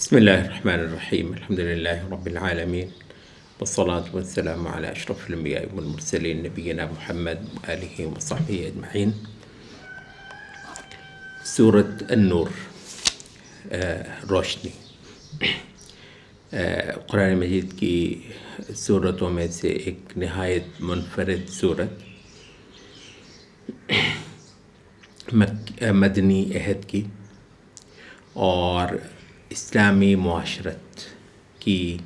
بسم الله الرحمن الرحيم. الحمد لله رب العالمين، والصلاة والسلام على أشرف الأنبياء والمرسلين نبينا محمد وآله وصحبه أجمعين. سورة النور، روشنی، قرآن مجید کی سورتوں میں سے ایک نہایت منفرد سورت، مدنی عہد کی اور اسلامی معاشرت کی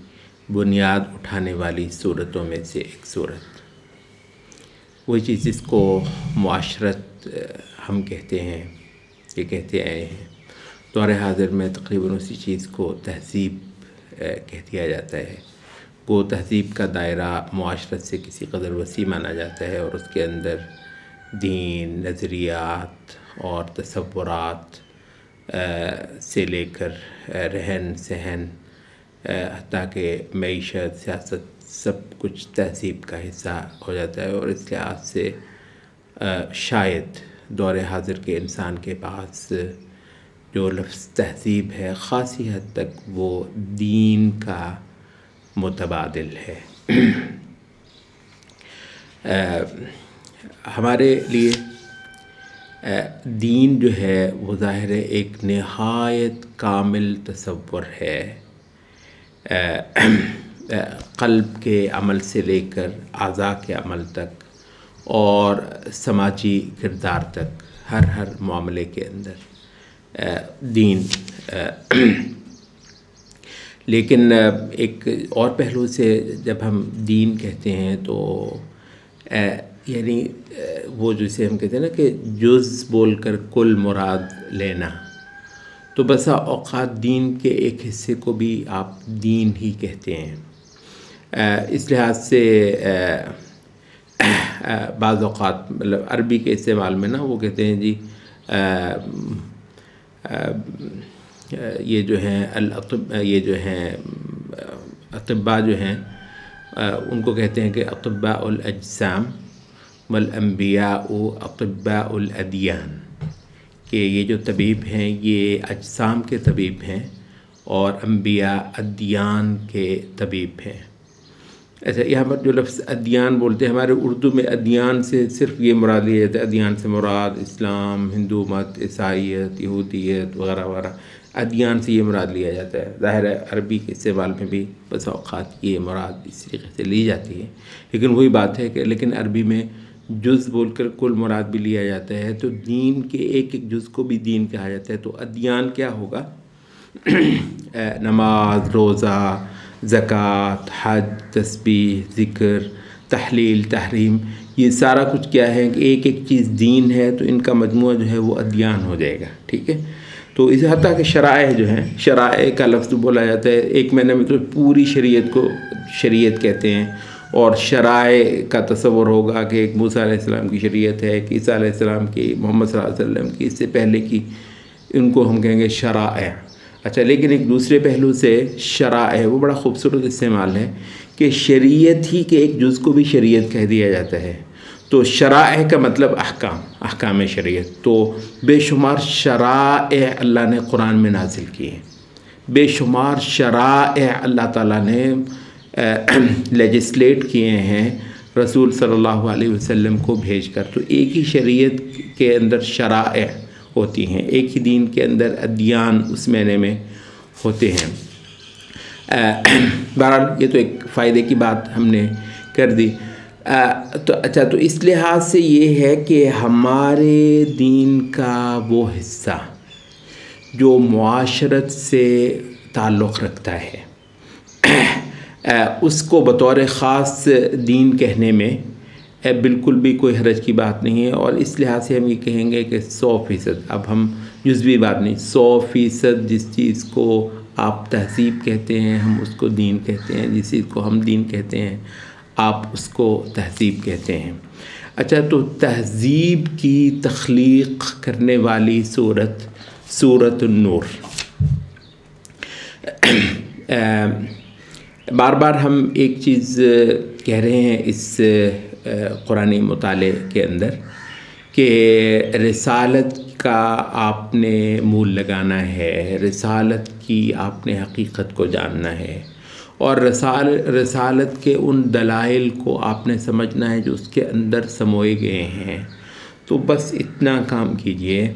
بنیاد اٹھانے والی صورتوں میں سے ایک صورت، وہ چیز جس کو معاشرت ہم کہتے ہیں، یہ کہتے آئے ہیں، دور حاضر میں تقریباً اسی چیز کو تہذیب کہہ دیا جاتا ہے۔ وہ تہذیب کا دائرہ معاشرت سے کسی قدر وسیع مانا جاتا ہے، اور اس کے اندر دین، نظریات اور تصورات سے لے کر رہن سہن حتیٰ کہ معیشت، سیاست، سب کچھ تہذیب کا حصہ ہو جاتا ہے۔ اور اس لحاظ سے شاید دور حاضر کے انسان کے پاس جو لفظ تہذیب ہے خاصی حد تک وہ دین کا متبادل ہے۔ ہمارے لیے دین جو ہے وہ ظاہر ہے ایک نہایت کامل تصور ہے، قلب کے عمل سے لے کر اعضاء کے عمل تک اور سماجی کردار تک، ہر معاملے کے اندر دین۔ لیکن ایک اور پہلو سے جب ہم دین کہتے ہیں تو یعنی وہ جسے ہم کہتے ہیں نا کہ جز بول کر کل مراد لینا، تو بسا اوقات دین کے ایک حصے کو بھی آپ دین ہی کہتے ہیں۔ اس لحاظ سے بعض اوقات مطلب عربی کے استعمال میں نا وہ کہتے ہیں جی یہ جو ہیں اطباء جو ہیں ان کو کہتے ہیں کہ اطباء الاجسام والانبیاء اطباء الادیان، کہ یہ جو طبیب ہیں یہ اجسام کے طبیب ہیں اور انبیاء ادیان کے طبیب ہیں۔ ایسا یہاں پر جو لفظ ادیان بولتے ہیں، ہمارے اردو میں ادیان سے صرف یہ مراد لیا جاتا ہے، ادیان سے مراد اسلام، ہندو مت، عیسائیت، یہودیت وغیرہ وغیرہ، ادیان سے یہ مراد لیا جاتا ہے۔ ظاہر ہے عربی کے استعمال میں بھی بس اوقات یہ مراد اس طریقے سے لی جاتی ہے، لیکن وہی بات ہے کہ لیکن عربی میں جز بول کر کل مراد بھی لیا جاتا ہے، تو دین کے ایک ایک جز کو بھی دین کہا جاتا ہے۔ تو ادیان کیا ہوگا؟ نماز، روزہ، زکوٰۃ، حج، تسبیح، ذکر، تحلیل، تحریم، یہ سارا کچھ کیا ہے کہ ایک ایک چیز دین ہے، تو ان کا مجموعہ جو ہے وہ ادیان ہو جائے گا، ٹھیک ہے۔ تو اس حتیٰ کہ شرائع جو ہیں، شرائع کا لفظ بولا جاتا ہے، ایک معنی میں تو پوری شریعت کو شریعت کہتے ہیں، اور شرائع کا تصور ہوگا کہ ایک موسیٰ علیہ السلام کی شریعت ہے، کہ عیسیٰ علیہ السلام کی، محمد صلی اللہ علیہ وسلم کی، اس سے پہلے کی، ان کو ہم کہیں گے شرائع۔ اچھا، لیکن ایک دوسرے پہلو سے شرائع وہ بڑا خوبصورت استعمال ہے کہ شریعت ہی کے ایک جز کو بھی شریعت کہہ دیا جاتا ہے۔ تو شرائع کا مطلب احکام شریعت، تو بے شمار شرائع اللہ نے قرآن میں نازل کی ہیں، بے شمار شرائع اللہ تعالیٰ نے لیجسلیٹ کیے ہیں رسول صلی اللہ علیہ وسلم کو بھیج کر۔ تو ایک ہی شریعت کے اندر شرائع ہوتی ہیں، ایک ہی دین کے اندر ادیان اس معنی میں ہوتے ہیں۔ بہرحال یہ تو ایک فائدے کی بات ہم نے کر دی۔ تو اچھا، تو اس لحاظ سے یہ ہے کہ ہمارے دین کا وہ حصہ جو معاشرت سے تعلق رکھتا ہے، اس کو بطور خاص دین کہنے میں بالکل بھی کوئی حرج کی بات نہیں ہے۔ اور اس لحاظ سے ہم یہ کہیں گے کہ 100%، اب ہم جزوی بات نہیں، 100% جس چیز کو آپ تہذیب کہتے ہیں ہم اس کو دین کہتے ہیں، جس چیز کو ہم دین کہتے ہیں آپ اس کو تہذیب کہتے ہیں۔ اچھا، تو تہذیب کی تخلیق کرنے والی سورۃ النور، بار بار ہم ایک چیز کہہ رہے ہیں اس قرآنی مطالعے کے اندر کہ رسالت کا آپ نے مول لگانا ہے، رسالت کی آپ نے حقیقت کو جاننا ہے، اور رسالت کے ان دلائل کو آپ نے سمجھنا ہے جو اس کے اندر سموئے گئے ہیں، تو بس اتنا کام کیجئے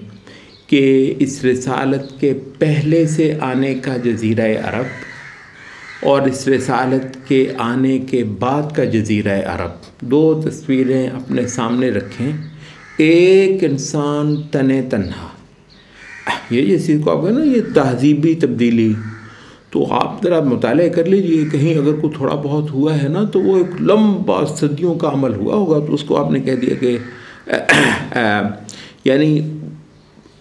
کہ اس رسالت کے پہلے سے آنے کا جزیرہ عرب اور اس رسالت کے آنے کے بعد کا جزیرہ عرب، دو تصویریں اپنے سامنے رکھیں۔ ایک انسان تنہا، یہ جیسے کو آپ کہنا یہ تہذیبی تبدیلی، تو آپ ذرا مطالعہ کر لیجئے، کہیں اگر کوئی تھوڑا بہت ہوا ہے نا تو وہ ایک لمبا صدیوں کا عمل ہوا ہوگا، تو اس کو آپ نے کہہ دیا کہ یعنی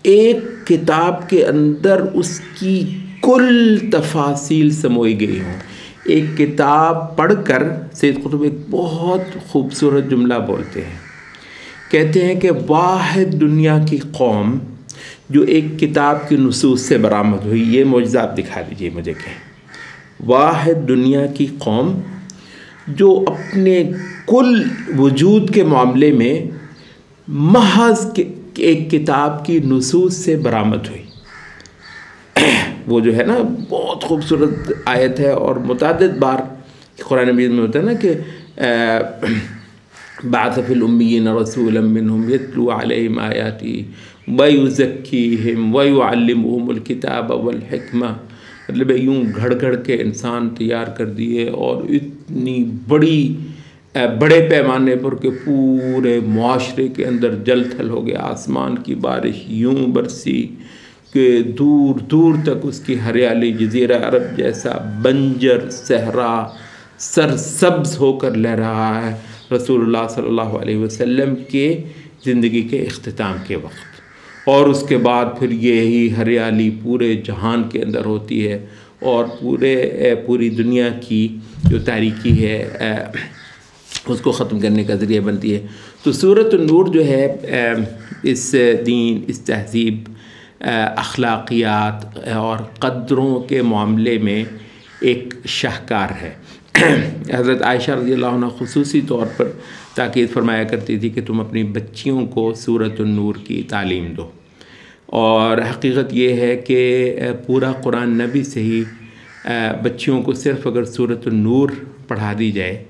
ایک کتاب کے اندر اس کی کل تفاصیل سموئی گئی ہوں۔ ایک کتاب پڑھ کر سید قطب ایک بہت خوبصورت جملہ بولتے ہیں، کہتے ہیں کہ واحد دنیا کی قوم جو ایک کتاب کی نصوص سے برآمد ہوئی، یہ معجزہ آپ دکھا دیجئے مجھے، کہ واحد دنیا کی قوم جو اپنے کل وجود کے معاملے میں محض ایک کتاب کی نصوص سے برآمد ہوئی۔ وہ جو ہے نا بہت خوبصورت آیت ہے، اور متعدد بار قرآن مجید میں ہوتا ہے نا کہ بعث فی الامیین رسولا منہم یتلو علیہم آیاتی ویزکیہم ویعلمہم الکتاب والحکمہ، مطلب یوں گھڑ گھڑ کے انسان تیار کر دیے، اور اتنی بڑے پیمانے پر کہ پورے معاشرے کے اندر جل تھل ہو گیا، آسمان کی بارش یوں برسی کہ دور دور تک اس کی ہریالی جزیرہ عرب جیسا بنجر صحرا سرسبز ہو کر لہ رہا ہے رسول اللہ صلی اللہ علیہ وسلم کے زندگی کے اختتام کے وقت، اور اس کے بعد پھر یہی ہریالی پورے جہان کے اندر ہوتی ہے، اور پوری دنیا کی جو تاریکی ہے اس کو ختم کرنے کا ذریعہ بنتی ہے۔ تو سورۃ النور جو ہے اس دین، اس تہذیب، اخلاقیات اور قدروں کے معاملے میں ایک شاہکار ہے۔ حضرت عائشہ رضی اللہ عنہ خصوصی طور پر تاکید فرمایا کرتی تھی کہ تم اپنی بچیوں کو سورۃ النور کی تعلیم دو، اور حقیقت یہ ہے کہ پورا قرآن نبی سے ہی بچیوں کو صرف اگر سورۃ النور پڑھا دی جائے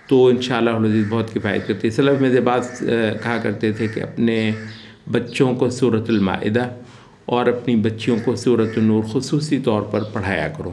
تو انشاءاللہ العزیز بہت کفایت کرتی ہے۔ سلف میں سے بعض کہا کرتے تھے کہ اپنے بچوں کو سورۃ المائدہ اور اپنی بچیوں کو سورۃ النور خصوصی طور پر پڑھایا کرو۔